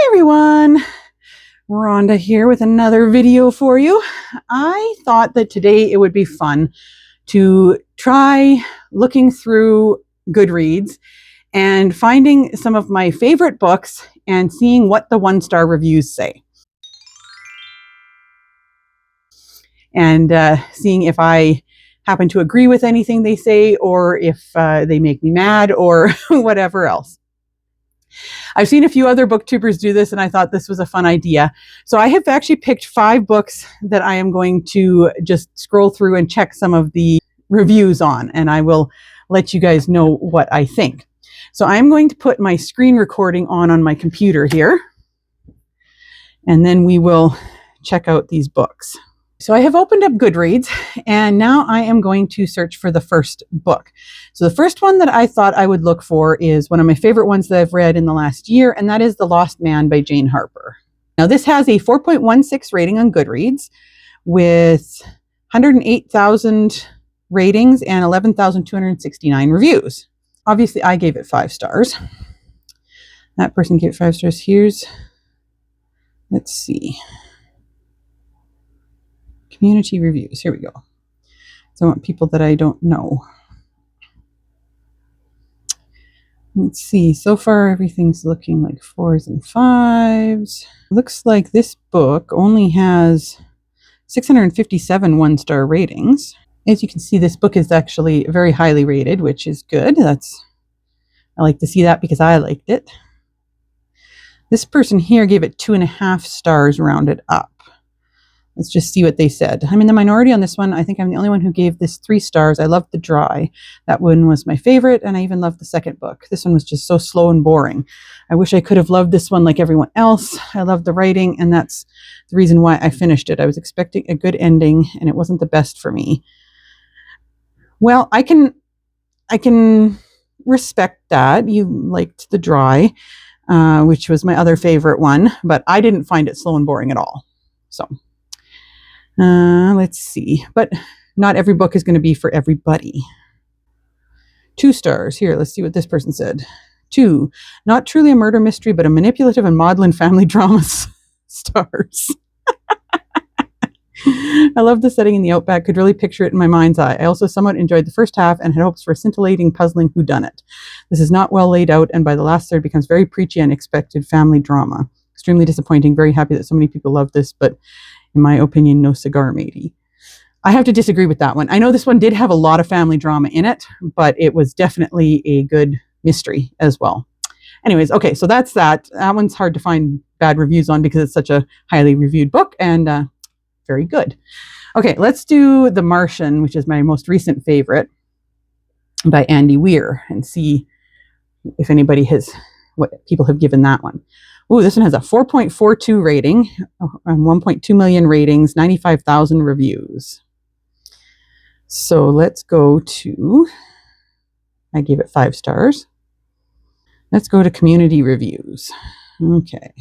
Everyone, Rhonda here with another video for you. I thought that today it would be fun to try looking through Goodreads and finding some of my favorite books and seeing what the 1-star reviews say. And seeing if I happen to agree with anything they say or if they make me mad or whatever else. I've seen a few other booktubers do this and I thought this was a fun idea. So I have actually picked 5 books that I am going to just scroll through and check some of the reviews on, and I will let you guys know what I think. So I'm going to put my screen recording on my computer here, and then we will check out these books. So I have opened up Goodreads, and now I am going to search for the first book. So the first one that I thought I would look for is one of my favorite ones that I've read in the last year, and that is The Lost Man by Jane Harper. Now this has a 4.16 rating on Goodreads with 108,000 ratings and 11,269 reviews. Obviously I gave it 5 stars. That person gave it 5 stars. Let's see. Community reviews. Here we go. So I want people that I don't know. Let's see. So far, everything's looking like 4s and 5s. Looks like this book only has 657 1-star ratings. As you can see, this book is actually very highly rated, which is good. I like to see that because I liked it. This person here gave it 2.5 stars rounded up. Let's just see what they said. I'm in the minority on this one. I think I'm the only one who gave this 3 stars. I loved The Dry. That one was my favorite, and I even loved the second book. This one was just so slow and boring. I wish I could have loved this one like everyone else. I loved the writing, and that's the reason why I finished it. I was expecting a good ending, and it wasn't the best for me. Well, I can respect that. You liked The Dry, which was my other favorite one, but I didn't find it slow and boring at all. So let's see, but not every book is going to be for everybody. 2 stars. Here, let's see what this person said. 2, not truly a murder mystery, but a manipulative and maudlin family drama. Stars. I love the setting in the outback, could really picture it in my mind's eye. I also somewhat enjoyed the first half and had hopes for a scintillating, puzzling whodunit. This is not well laid out, and by the last third becomes very preachy and expected family drama. Extremely disappointing. Very happy that so many people love this, but in my opinion, no cigar matey. I have to disagree with that one. I know this one did have a lot of family drama in it, but it was definitely a good mystery as well. Anyways, okay, so that's that. That one's hard to find bad reviews on because it's such a highly reviewed book and very good. Okay, let's do The Martian, which is my most recent favorite, by Andy Weir, and see if anybody has, what people have given that one. Ooh, this one has a 4.42 rating, 1.2 million ratings, 95,000 reviews. So let's go to, I gave it 5 stars. Let's go to community reviews. Okay.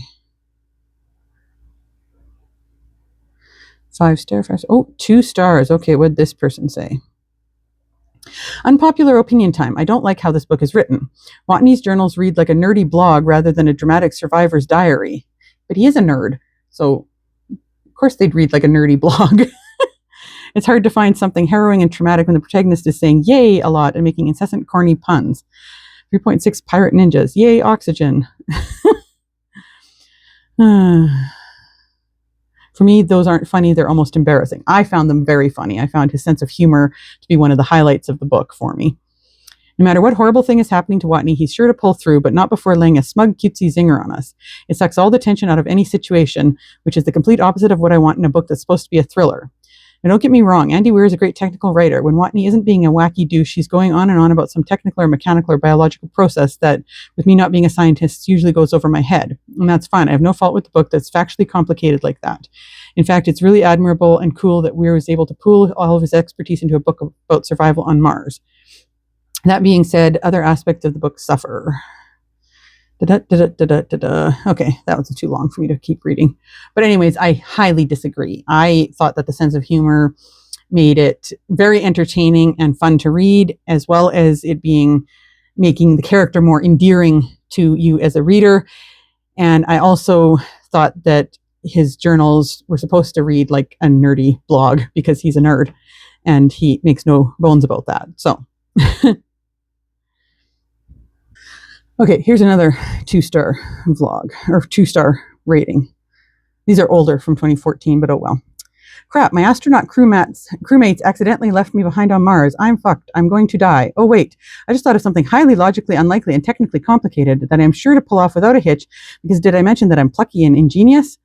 5 star, 5 star. Oh, 2 stars. Okay, what did this person say? Unpopular opinion time. I don't like how this book is written. Watney's journals read like a nerdy blog rather than a dramatic survivor's diary. But he is a nerd, so of course they'd read like a nerdy blog. It's hard to find something harrowing and traumatic when the protagonist is saying yay a lot and making incessant corny puns. 3.6 pirate ninjas. Yay, oxygen. For me, those aren't funny. They're almost embarrassing. I found them very funny. I found his sense of humor to be one of the highlights of the book for me. No matter what horrible thing is happening to Watney, he's sure to pull through, but not before laying a smug, cutesy zinger on us. It sucks all the tension out of any situation, which is the complete opposite of what I want in a book that's supposed to be a thriller. Now, don't get me wrong, Andy Weir is a great technical writer. When Watney isn't being a wacky douche, she's going on and on about some technical or mechanical or biological process that, with me not being a scientist, usually goes over my head. And that's fine. I have no fault with the book that's factually complicated like that. In fact, it's really admirable and cool that Weir was able to pool all of his expertise into a book about survival on Mars. That being said, other aspects of the book suffer. Okay, that was too long for me to keep reading. But anyways, I highly disagree. I thought that the sense of humor made it very entertaining and fun to read, as well as it making the character more endearing to you as a reader. And I also thought that his journals were supposed to read like a nerdy blog because he's a nerd and he makes no bones about that. So, okay, here's another 2-star vlog or 2-star rating. These are older from 2014, but oh well. Crap, my astronaut crewmates accidentally left me behind on Mars. I'm fucked. I'm going to die. Oh, wait. I just thought of something highly logically unlikely and technically complicated that I'm sure to pull off without a hitch, because did I mention that I'm plucky and ingenious?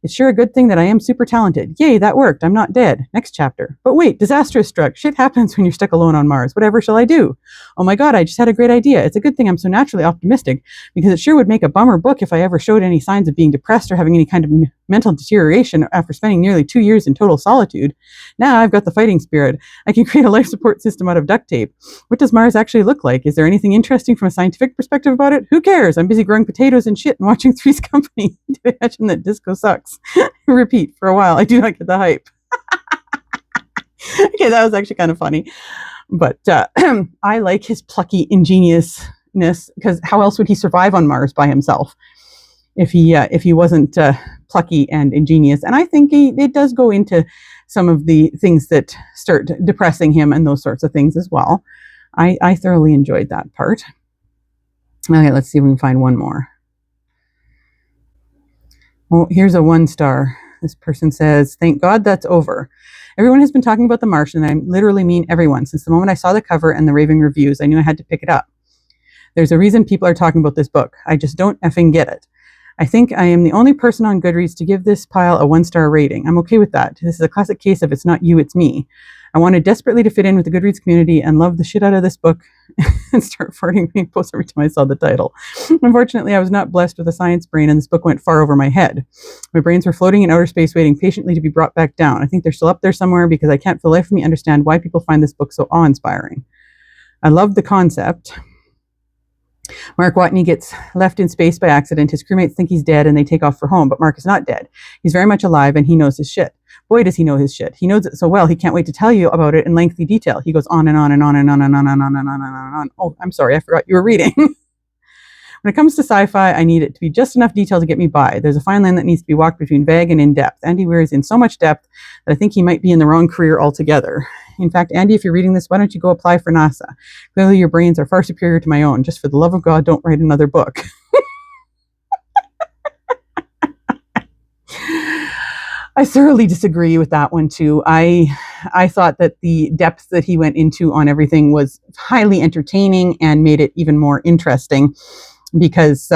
It's sure a good thing that I am super talented. Yay, that worked. I'm not dead. Next chapter. But wait, disaster has struck. Shit happens when you're stuck alone on Mars. Whatever shall I do? Oh my God, I just had a great idea. It's a good thing I'm so naturally optimistic, because it sure would make a bummer book if I ever showed any signs of being depressed or having any kind of mental deterioration after spending nearly 2 years in total solitude. Now I've got the fighting spirit. I can create a life support system out of duct tape. What does Mars actually look like? Is there anything interesting from a scientific perspective about it? Who cares? I'm busy growing potatoes and shit and watching Three's Company. Did I mention that disco sucks? Repeat for a while. I do not get the hype. Okay, that was actually kind of funny. But I like his plucky ingeniousness, because how else would he survive on Mars by himself if he wasn't plucky and ingenious? And I think it does go into some of the things that start depressing him and those sorts of things as well. I thoroughly enjoyed that part. Okay, let's see if we can find one more. Well, here's a 1-star. This person says, thank God that's over. Everyone has been talking about The Martian, and I literally mean everyone. Since the moment I saw the cover and the raving reviews, I knew I had to pick it up. There's a reason people are talking about this book. I just don't effing get it. I think I am the only person on Goodreads to give this pile a 1-star rating. I'm okay with that. This is a classic case of it's not you, it's me. I wanted desperately to fit in with the Goodreads community and love the shit out of this book and start farting being posts every time I saw the title. Unfortunately, I was not blessed with a science brain, and this book went far over my head. My brains were floating in outer space, waiting patiently to be brought back down. I think they're still up there somewhere, because I can't for the life of me understand why people find this book so awe-inspiring. I love the concept. Mark Watney gets left in space by accident. His crewmates think he's dead and they take off for home, but Mark is not dead. He's very much alive and he knows his shit. Boy, does he know his shit. He knows it so well, he can't wait to tell you about it in lengthy detail. He goes on and on and on and on and on and on and on and on and on. Oh, I'm sorry, I forgot you were reading. When it comes to sci-fi, I need it to be just enough detail to get me by. There's a fine line that needs to be walked between vague and in-depth. Andy Weir is in so much depth that I think he might be in the wrong career altogether. In fact, Andy, if you're reading this, why don't you go apply for NASA? Clearly your brains are far superior to my own. Just for the love of God, don't write another book. I thoroughly disagree with that one too. I thought that the depth that he went into on everything was highly entertaining and made it even more interesting, because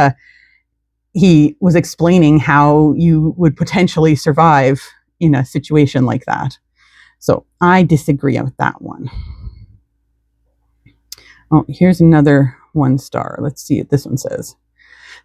he was explaining how you would potentially survive in a situation like that. So I disagree with that one. Oh, here's another 1-star. Let's see what this one says.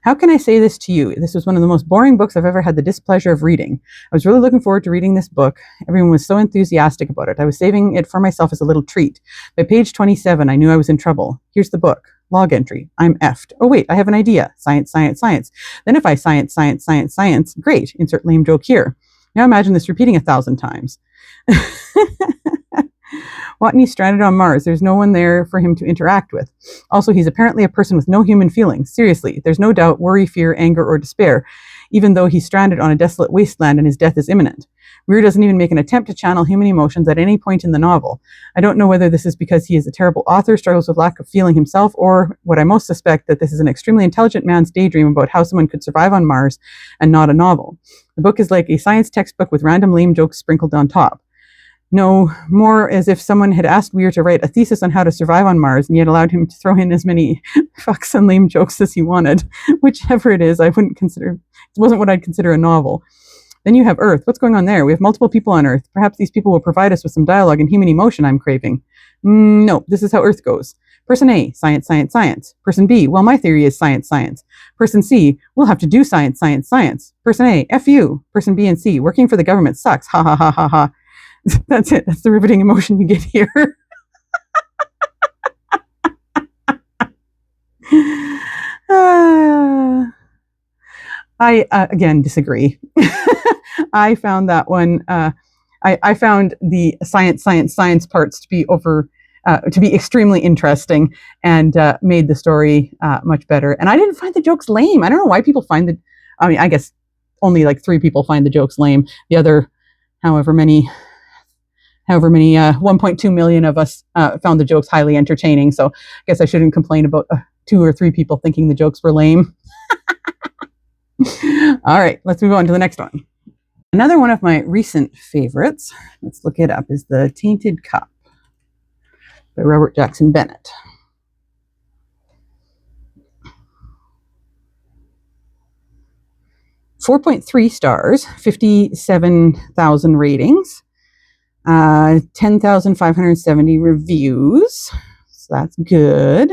How can I say this to you? This was one of the most boring books I've ever had the displeasure of reading. I was really looking forward to reading this book. Everyone was so enthusiastic about it. I was saving it for myself as a little treat. By page 27, I knew I was in trouble. Here's the book. Log entry. I'm effed. Oh, wait, I have an idea. Science, science, science. Then if I science, science, science, science, great. Insert lame joke here. Now imagine this repeating 1,000 times. Watney's stranded on Mars. There's no one there for him to interact with. Also, he's apparently a person with no human feelings. Seriously, there's no doubt worry, fear, anger, or despair, even though he's stranded on a desolate wasteland and his death is imminent. Weir doesn't even make an attempt to channel human emotions at any point in the novel. I don't know whether this is because he is a terrible author, struggles with lack of feeling himself, or what I most suspect, that this is an extremely intelligent man's daydream about how someone could survive on Mars and not a novel. The book is like a science textbook with random lame jokes sprinkled on top. No, more as if someone had asked Weir to write a thesis on how to survive on Mars and yet allowed him to throw in as many fucks and lame jokes as he wanted. Whichever it is, it wasn't what I'd consider a novel. Then you have Earth. What's going on there? We have multiple people on Earth. Perhaps these people will provide us with some dialogue and human emotion I'm craving. No, this is how Earth goes. Person A, science, science, science. Person B, well, my theory is science, science. Person C, we'll have to do science, science, science. Person A, F you. Person B and C, working for the government sucks. Ha ha ha ha ha. That's it. That's the riveting emotion you get here. I again disagree. I found that one. I found the science parts to be extremely interesting and made the story much better. And I didn't find the jokes lame. I don't know why people find I mean, I guess only like 3 people find the jokes lame. The other, however many 1.2 million of us found the jokes highly entertaining. So I guess I shouldn't complain about 2 or 3 people thinking the jokes were lame. All right, let's move on to the next one. Another one of my recent favorites, let's look it up, is The Tainted Cup by Robert Jackson Bennett. 4.3 stars, 57,000 ratings, 10,570 reviews. So that's good.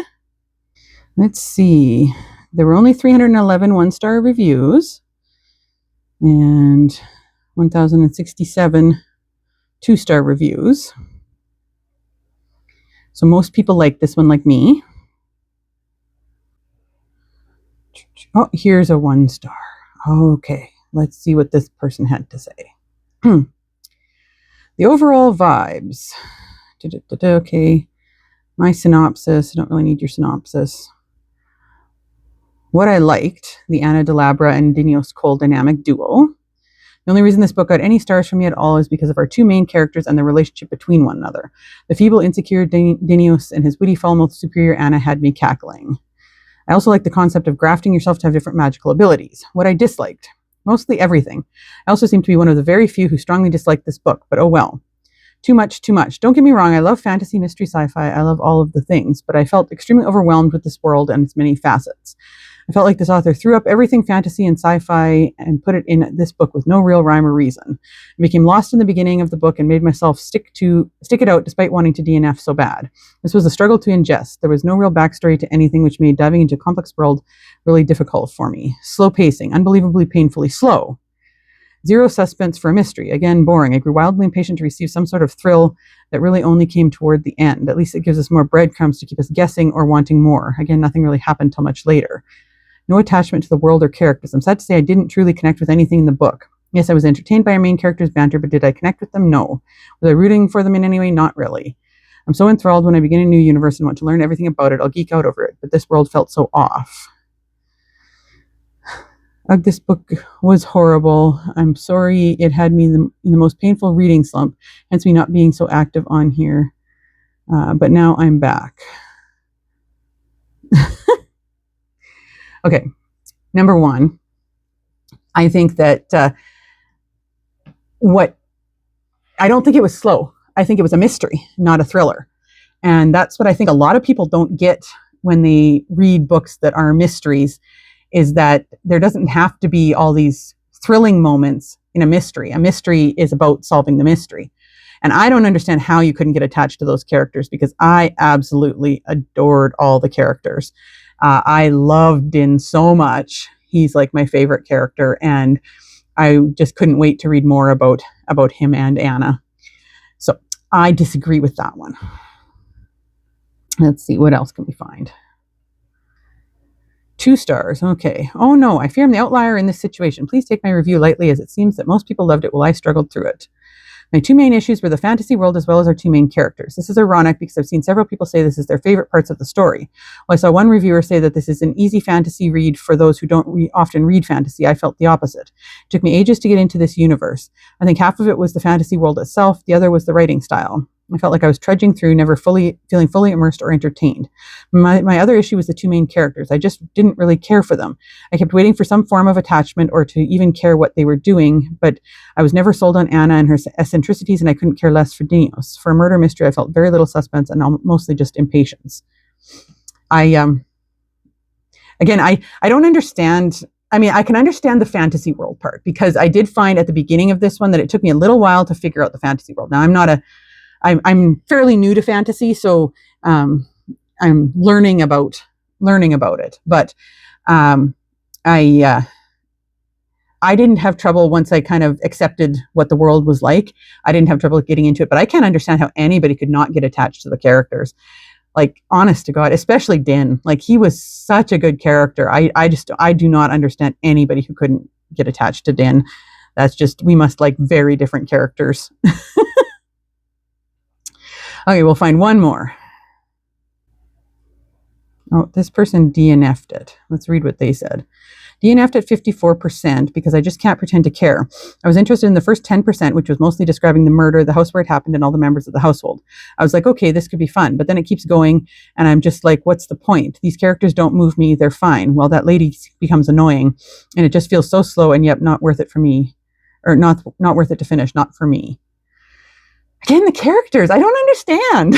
Let's see. There were only 311 one-star reviews and 1,067 two-star reviews. So most people like this one, like me. Oh, here's a 1-star. Okay, let's see what this person had to say. The overall vibes. Okay, my synopsis. I don't really need your synopsis. What I liked, the Anna Delabra and Dinios Cole dynamic duo. The only reason this book got any stars from me at all is because of our 2 main characters and the relationship between one another. The feeble, insecure Dinios and his witty, foul-mouthed superior Anna had me cackling. I also like the concept of grafting yourself to have different magical abilities. What I disliked, mostly everything. I also seem to be one of the very few who strongly disliked this book, but oh well. Too much, too much. Don't get me wrong, I love fantasy, mystery, sci-fi, I love all of the things, but I felt extremely overwhelmed with this world and its many facets. I felt like this author threw up everything fantasy and sci-fi and put it in this book with no real rhyme or reason. I became lost in the beginning of the book and made myself stick it out despite wanting to DNF so bad. This was a struggle to ingest. There was no real backstory to anything, which made diving into a complex world really difficult for me. Slow pacing, unbelievably painfully slow. Zero suspense for a mystery. Again, boring. I grew wildly impatient to receive some sort of thrill that really only came toward the end. At least it gives us more breadcrumbs to keep us guessing or wanting more. Again, nothing really happened till much later. No attachment to the world or characters. I'm sad to say I didn't truly connect with anything in the book. Yes, I was entertained by our main characters' banter, but did I connect with them? No. Was I rooting for them in any way? Not really. I'm so enthralled when I begin a new universe and want to learn everything about it. I'll geek out over it, but this world felt so off. This book was horrible. I'm sorry it had me in the most painful reading slump, hence me not being so active on here. But now I'm back. Okay, number 1, I think that I don't think it was slow. I think it was a mystery, not a thriller. And that's what I think a lot of people don't get when they read books that are mysteries, is that there doesn't have to be all these thrilling moments in a mystery. A mystery is about solving the mystery. And I don't understand how you couldn't get attached to those characters, because I absolutely adored all the characters. I loved Din so much. He's like my favorite character, and I just couldn't wait to read more about him and Anna. So I disagree with that one. Let's see, what else can we find? 2 stars. Okay. Oh no, I fear I'm the outlier in this situation. Please take my review lightly, as it seems that most people loved it while I struggled through it. My 2 main issues were the fantasy world as well as our 2 main characters. This is ironic because I've seen several people say this is their favorite parts of the story. While I saw one reviewer say that this is an easy fantasy read for those who don't often read fantasy, I felt the opposite. It took me ages to get into this universe. I think half of it was the fantasy world itself, the other was the writing style. I felt like I was trudging through, never feeling fully immersed or entertained. My other issue was the 2 main characters. I just didn't really care for them. I kept waiting for some form of attachment or to even care what they were doing, but I was never sold on Anna and her eccentricities, and I couldn't care less for Dinios. For a murder mystery, I felt very little suspense and mostly just impatience. I don't understand. I mean, I can understand the fantasy world part, because I did find at the beginning of this one that it took me a little while to figure out the fantasy world. Now, I'm fairly new to fantasy, so I'm learning about it. But I didn't have trouble once I kind of accepted what the world was like. I didn't have trouble getting into it, but I can't understand how anybody could not get attached to the characters. Like, honest to God, especially Din. Like, he was such a good character. I do not understand anybody who couldn't get attached to Din. That's just, we must like very different characters. Okay, we'll find one more. Oh, this person DNF'd it. Let's read what they said. DNF'd at 54% because I just can't pretend to care. I was interested in the first 10%, which was mostly describing the murder, the house where it happened, and all the members of the household. I was like, okay, this could be fun. But then it keeps going, and I'm just like, what's the point? These characters don't move me. They're fine. Well, that lady becomes annoying, and it just feels so slow and yet not worth it for me. Or not worth it to finish, not for me. Again, the characters, I don't understand.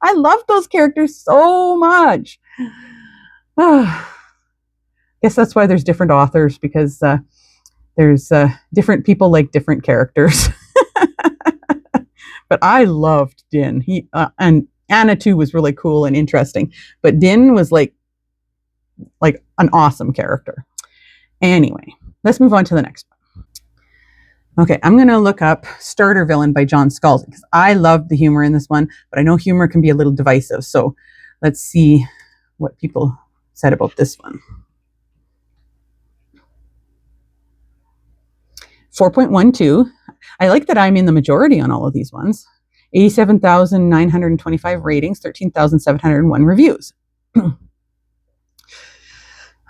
I love those characters so much. Guess that's why there's different authors, because there's different people like different characters. But I loved Din. And Anna too was really cool and interesting. But Din was like an awesome character. Anyway, let's move on to the next one. Okay, I'm going to look up Starter Villain by John Scalzi, because I loved the humor in this one, but I know humor can be a little divisive. So let's see what people said about this one. 4.12. I like that I'm in the majority on all of these ones. 87,925 ratings, 13,701 reviews.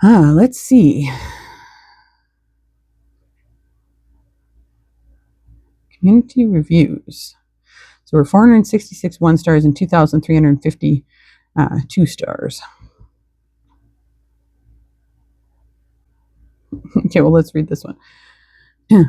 Let's see. Community reviews. So we're 466 1 stars and 2,350 2 stars. Okay, well, let's read this one.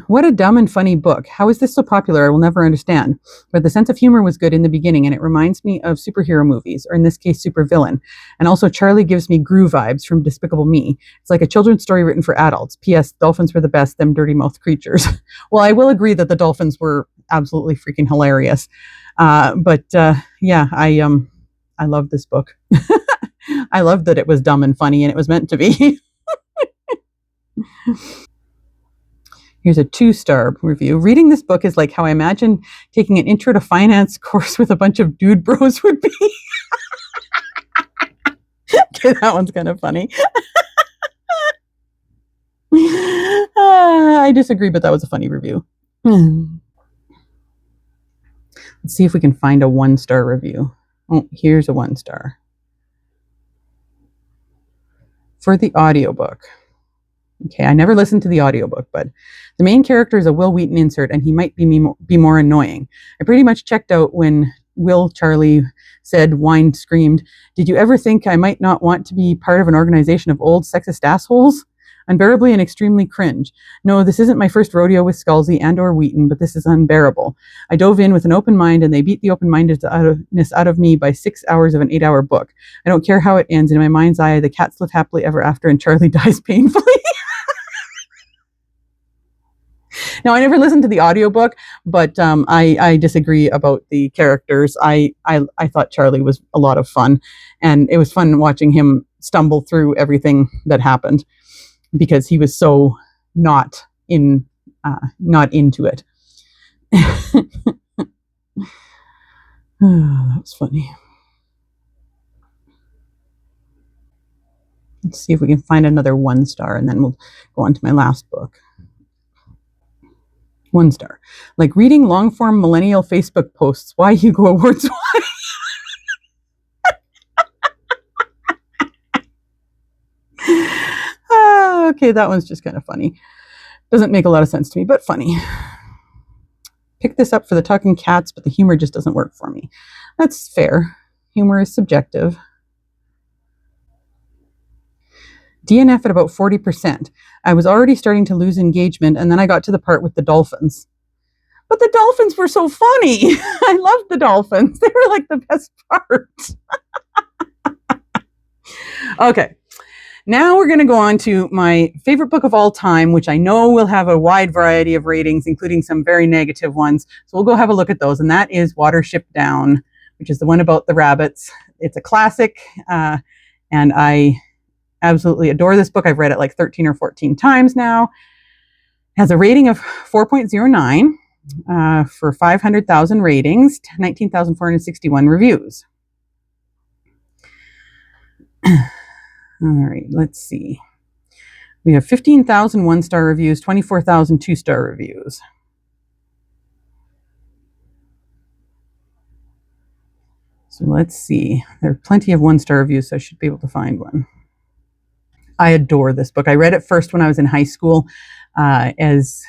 What a dumb and funny book. How is this so popular? I will never understand. But the sense of humor was good in the beginning, and it reminds me of superhero movies, or in this case, Supervillain. And also, Charlie gives me Gru vibes from Despicable Me. It's like a children's story written for adults. P.S. Dolphins were the best, them dirty mouth creatures. Well, I will agree that the dolphins were absolutely freaking hilarious. Yeah, I love this book. I love that it was dumb and funny, and it was meant to be. Here's a 2-star review. Reading this book is like how I imagine taking an intro to finance course with a bunch of dude bros would be. Okay, that one's kind of funny. I disagree, but that was a funny review. Let's see if we can find a 1-star review. Oh, here's a 1-star. For the audiobook. Okay, I never listened to the audiobook, but the main character is a Will Wheaton insert, and he might be more annoying. I pretty much checked out when Charlie said, whined, screamed, "Did you ever think I might not want to be part of an organization of old sexist assholes?" Unbearably and extremely cringe. No, this isn't my first rodeo with Scalzi and or Wheaton, but this is unbearable. I dove in with an open mind, and they beat the open-mindedness out of me by 6 hours of an 8-hour book. I don't care how it ends. In my mind's eye, the cats live happily ever after, and Charlie dies painfully. Now, I never listened to the audiobook, but I disagree about the characters. I thought Charlie was a lot of fun, and it was fun watching him stumble through everything that happened because he was so not into it. That was funny. Let's see if we can find another 1-star, and then we'll go on to my last book. 1-star. Like reading long-form millennial Facebook posts. Why Hugo Awards? Okay, that one's just kind of funny. Doesn't make a lot of sense to me, but funny. Pick this up for the talking cats, but the humor just doesn't work for me. That's fair. Humor is subjective. DNF at about 40%. I was already starting to lose engagement, and then I got to the part with the dolphins. But the dolphins were so funny. I loved the dolphins. They were like the best part. Okay. Now we're going to go on to my favorite book of all time, which I know will have a wide variety of ratings, including some very negative ones. So we'll go have a look at those. And that is Watership Down, which is the one about the rabbits. It's a classic, and I absolutely adore this book. I've read it like 13 or 14 times now. It has a rating of 4.09 for 500,000 ratings, 19,461 reviews. All right, let's see. We have 15,000 1-star reviews, 24,000 2-star reviews. So let's see. There are plenty of 1-star reviews, so I should be able to find one. I adore this book. I read it first when I was in high school as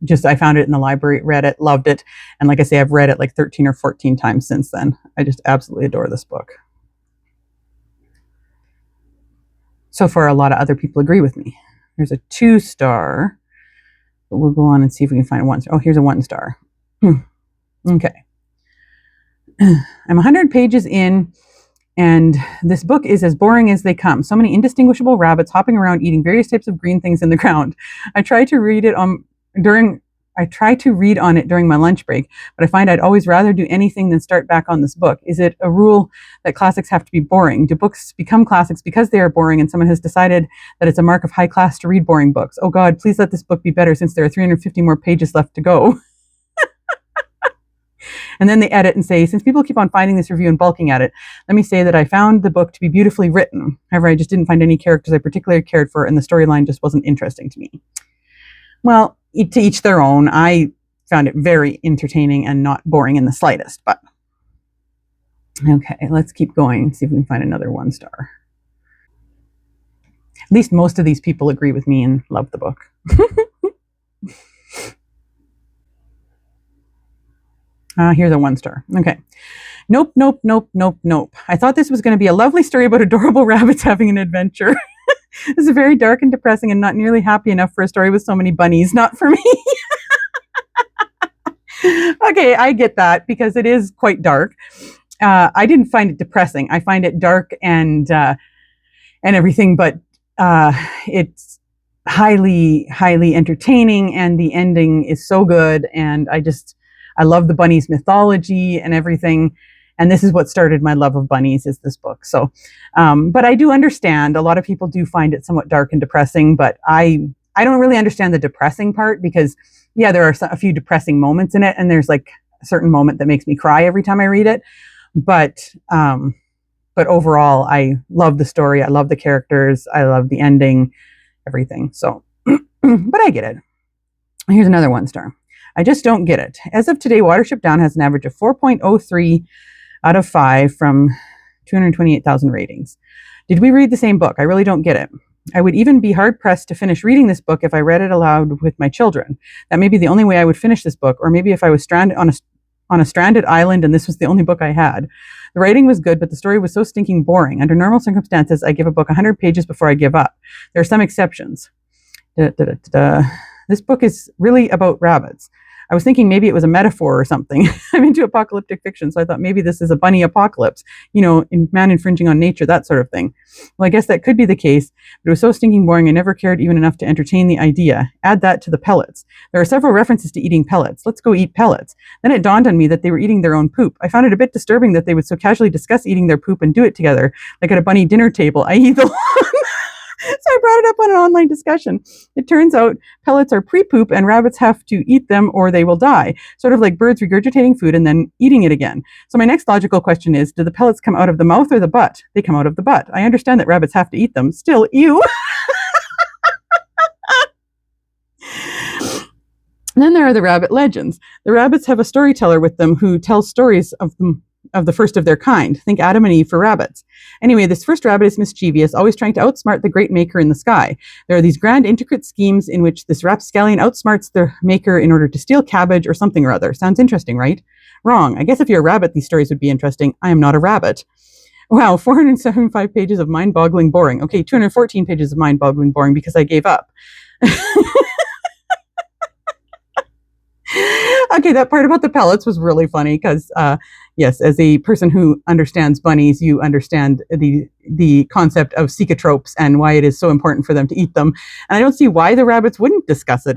just, I found it in the library, read it, loved it. And like I say, I've read it like 13 or 14 times since then. I just absolutely adore this book. So far, a lot of other people agree with me. There's a 2-star, but we'll go on and see if we can find a 1-star. Oh, here's a 1-star. Okay. I'm 100 pages in, and this book is as boring as they come. So many indistinguishable rabbits hopping around eating various types of green things in the ground. I try to read on it during my lunch break, but I find I'd always rather do anything than start back on this book. Is it a rule that classics have to be boring? Do books become classics because they are boring and someone has decided that it's a mark of high class to read boring books? Oh God, please let this book be better since there are 350 more pages left to go. And then they edit and say, since people keep on finding this review and balking at it, let me say that I found the book to be beautifully written. However, I just didn't find any characters I particularly cared for, and the storyline just wasn't interesting to me. Well, to each their own. I found it very entertaining and not boring in the slightest, but okay, let's keep going, see if we can find another 1-star. At least most of these people agree with me and love the book. Here's a 1-star. Okay. Nope, nope, nope, nope, nope. I thought this was going to be a lovely story about adorable rabbits having an adventure. This is very dark and depressing and not nearly happy enough for a story with so many bunnies. Not for me. Okay, I get that because it is quite dark. I didn't find it depressing. I find it dark and everything, but it's highly, highly entertaining, and the ending is so good. And I love the bunnies' mythology and everything. And this is what started my love of bunnies, is this book. So, but I do understand a lot of people do find it somewhat dark and depressing, but I don't really understand the depressing part because, yeah, there are a few depressing moments in it. And there's like a certain moment that makes me cry every time I read it. But overall, I love the story. I love the characters. I love the ending, everything. So, but I get it. Here's another 1-star. I just don't get it. As of today, Watership Down has an average of 4.03 out of 5 from 228,000 ratings. Did we read the same book? I really don't get it. I would even be hard-pressed to finish reading this book if I read it aloud with my children. That may be the only way I would finish this book, or maybe if I was stranded on a stranded island and this was the only book I had. The writing was good, but the story was so stinking boring. Under normal circumstances, I give a book 100 pages before I give up. There are some exceptions. This book is really about rabbits. I was thinking maybe it was a metaphor or something. I'm into apocalyptic fiction, so I thought maybe this is a bunny apocalypse, man infringing on nature, that sort of thing. Well, I guess that could be the case, but it was so stinking boring I never cared even enough to entertain the idea. Add that to the pellets. There are several references to eating pellets. Let's go eat pellets. Then it dawned on me that they were eating their own poop. I found it a bit disturbing that they would so casually discuss eating their poop and do it together, like at a bunny dinner table, i.e. the So I brought it up on an online discussion. It turns out pellets are pre-poop and rabbits have to eat them or they will die, sort of like birds regurgitating food and then eating it again. So my next logical question is, do the pellets come out of the mouth or the butt? They come out of the butt. I understand that rabbits have to eat them. Still, ew. And then there are the rabbit legends. The rabbits have a storyteller with them who tells stories of the first of their kind. Think Adam and Eve for rabbits. Anyway, this first rabbit is mischievous, always trying to outsmart the great maker in the sky. There are these grand, intricate schemes in which this rapscallion outsmarts the maker in order to steal cabbage or something or other. Sounds interesting, right? Wrong. I guess if you're a rabbit, these stories would be interesting. I am not a rabbit. Wow, 475 pages of mind-boggling boring. Okay, 214 pages of mind-boggling boring because I gave up. Okay, that part about the pellets was really funny because, yes, as a person who understands bunnies, you understand the concept of cecotropes and why it is so important for them to eat them. And I don't see why the rabbits wouldn't discuss it.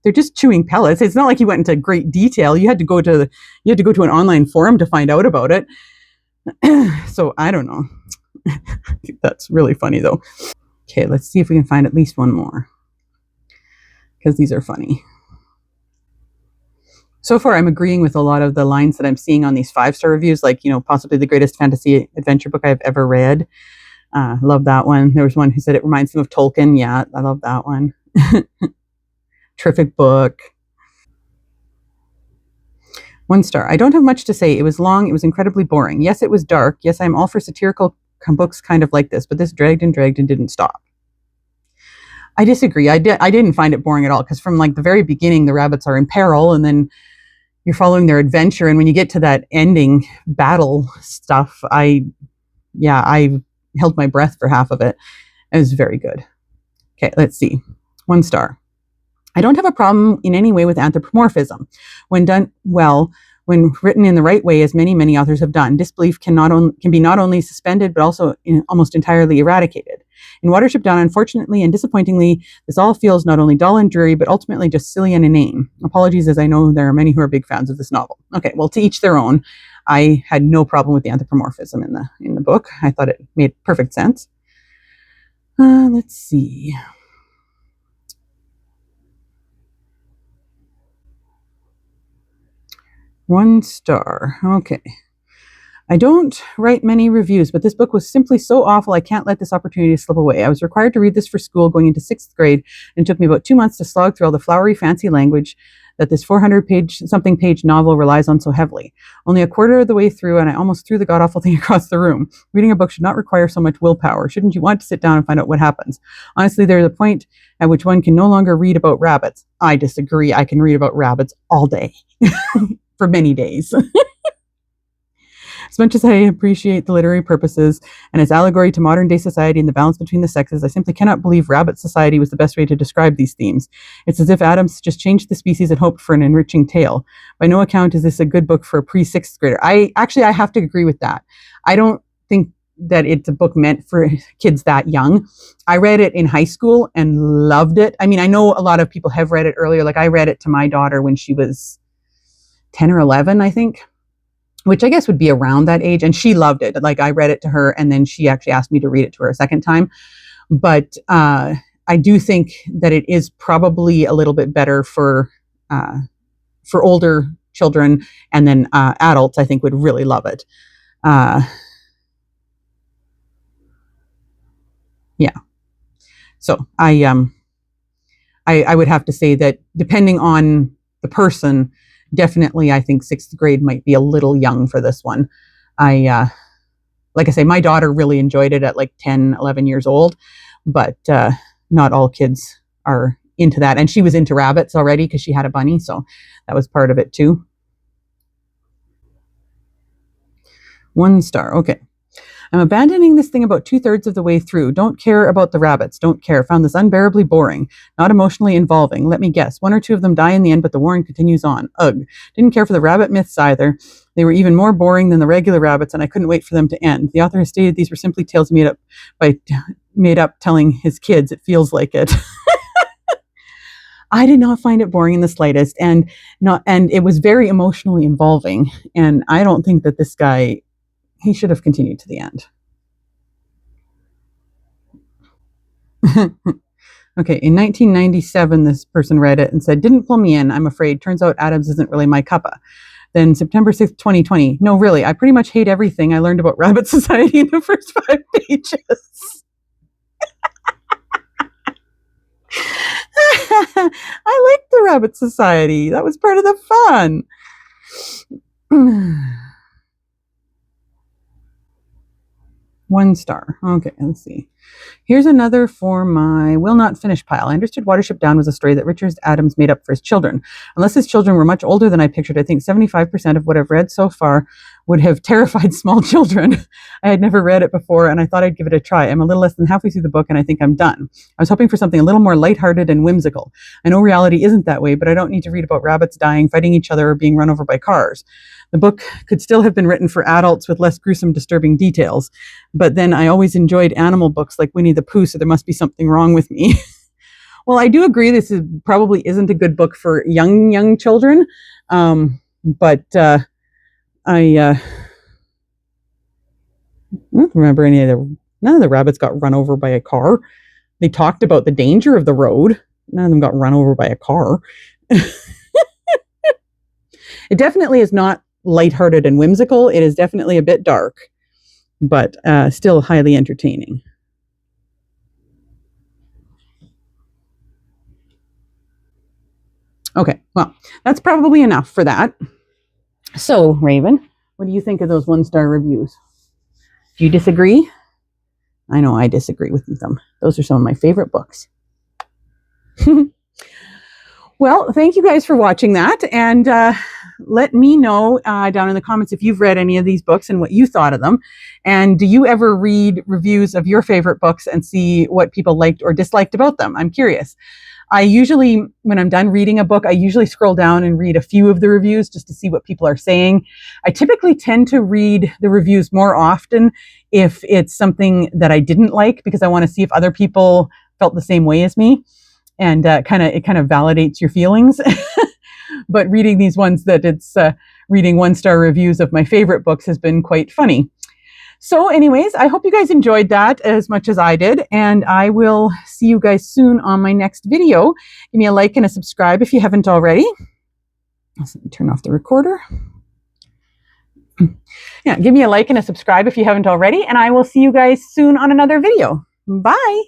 They're just chewing pellets. It's not like you went into great detail. You had to go to an online forum to find out about it. So I don't know. That's really funny though. Okay, let's see if we can find at least one more because these are funny. So far, I'm agreeing with a lot of the lines that I'm seeing on these 5-star reviews, like, possibly the greatest fantasy adventure book I've ever read. Love that one. There was one who said it reminds him of Tolkien. Yeah, I love that one. Terrific book. 1 star. I don't have much to say. It was long. It was incredibly boring. Yes, it was dark. Yes, I'm all for satirical books kind of like this, but this dragged and didn't stop. I disagree. I didn't find it boring at all, because from like the very beginning, the rabbits are in peril, and then you're following their adventure. And when you get to that ending battle stuff, I held my breath for half of it. It was very good. Okay, let's see. 1 star. I don't have a problem in any way with anthropomorphism. When done well, when written in the right way, as many, many authors have done, disbelief can be not only suspended, but also almost entirely eradicated. In Watership Down, unfortunately and disappointingly, this all feels not only dull and dreary, but ultimately just silly and inane. Apologies, as I know there are many who are big fans of this novel. Okay, well, to each their own. I had no problem with the anthropomorphism in the book. I thought it made perfect sense. Let's see. One star. Okay. I don't write many reviews, but this book was simply so awful I can't let this opportunity slip away. I was required to read this for school going into 6th grade, and it took me about 2 months to slog through all the flowery, fancy language that this 400-something page novel relies on so heavily. Only a quarter of the way through, and I almost threw the god-awful thing across the room. Reading a book should not require so much willpower. Shouldn't you want to sit down and find out what happens? Honestly, there's a point at which one can no longer read about rabbits. I disagree. I can read about rabbits all day. For many days. As much as I appreciate the literary purposes and its allegory to modern day society and the balance between the sexes, I simply cannot believe rabbit society was the best way to describe these themes. It's as if Adams just changed the species and hoped for an enriching tale. By no account is this a good book for a pre-6th grader. I have to agree with that. I don't think that it's a book meant for kids that young. I read it in high school and loved it. I mean, I know a lot of people have read it earlier. Like I read it to my daughter when she was 10 or 11, I think, which I guess would be around that age. And she loved it. Like I read it to her, and then she actually asked me to read it to her a second time. But I do think that it is probably a little bit better for older children, and then adults I think would really love it. Yeah. So I would have to say that depending on the person, definitely, I think 6th grade might be a little young for this one. Like I say, my daughter really enjoyed it at like 10, 11 years old, but not all kids are into that. And she was into rabbits already because she had a bunny, so that was part of it too. 1 star. Okay. I'm abandoning this thing about 2/3 of the way through. Don't care about the rabbits. Don't care. Found this unbearably boring. Not emotionally involving. Let me guess. 1 or 2 of them die in the end, but the warring continues on. Ugh. Didn't care for the rabbit myths either. They were even more boring than the regular rabbits, and I couldn't wait for them to end. The author has stated these were simply tales made up telling his kids. It feels like it. I did not find it boring in the slightest, and it was very emotionally involving. And I don't think that this guy, he should have continued to the end. Okay, in 1997, this person read it and said, didn't pull me in, I'm afraid. Turns out Adams isn't really my cuppa. Then September 6th, 2020. No, really, I pretty much hate everything I learned about Rabbit Society in the first 5 pages. I liked the Rabbit Society. That was part of the fun. 1 star. Okay, let's see. Here's another for my will not finish pile. I understood Watership Down was a story that Richard Adams made up for his children. Unless his children were much older than I pictured, I think 75% of what I've read so far would have terrified small children. I had never read it before, and I thought I'd give it a try. I'm a little less than halfway through the book, and I think I'm done. I was hoping for something a little more lighthearted and whimsical. I know reality isn't that way, but I don't need to read about rabbits dying, fighting each other, or being run over by cars. The book could still have been written for adults with less gruesome, disturbing details. But then I always enjoyed animal books like Winnie the Pooh, so there must be something wrong with me. Well, I do agree this probably isn't a good book for young children. But I don't remember none of the rabbits got run over by a car. They talked about the danger of the road. None of them got run over by a car. It definitely is not lighthearted and whimsical. It is definitely a bit dark, but still highly entertaining. Okay, well, that's probably enough for that. So, Raven, what do you think of those 1 star reviews? Do you disagree? I know I disagree with them. Those are some of my favorite books. Well, thank you guys for watching that. And let me know down in the comments if you've read any of these books and what you thought of them. And do you ever read reviews of your favorite books and see what people liked or disliked about them? I'm curious. I usually, when I'm done reading a book, I usually scroll down and read a few of the reviews just to see what people are saying. I typically tend to read the reviews more often if it's something that I didn't like, because I want to see if other people felt the same way as me. And it kind of validates your feelings. But reading these ones that it's reading 1-star reviews of my favorite books has been quite funny. So anyways, I hope you guys enjoyed that as much as I did, and I will see you guys soon on my next video. Give me a like and a subscribe if you haven't already. Let's turn off the recorder. Yeah, give me a like and a subscribe if you haven't already, and I will see you guys soon on another video. Bye.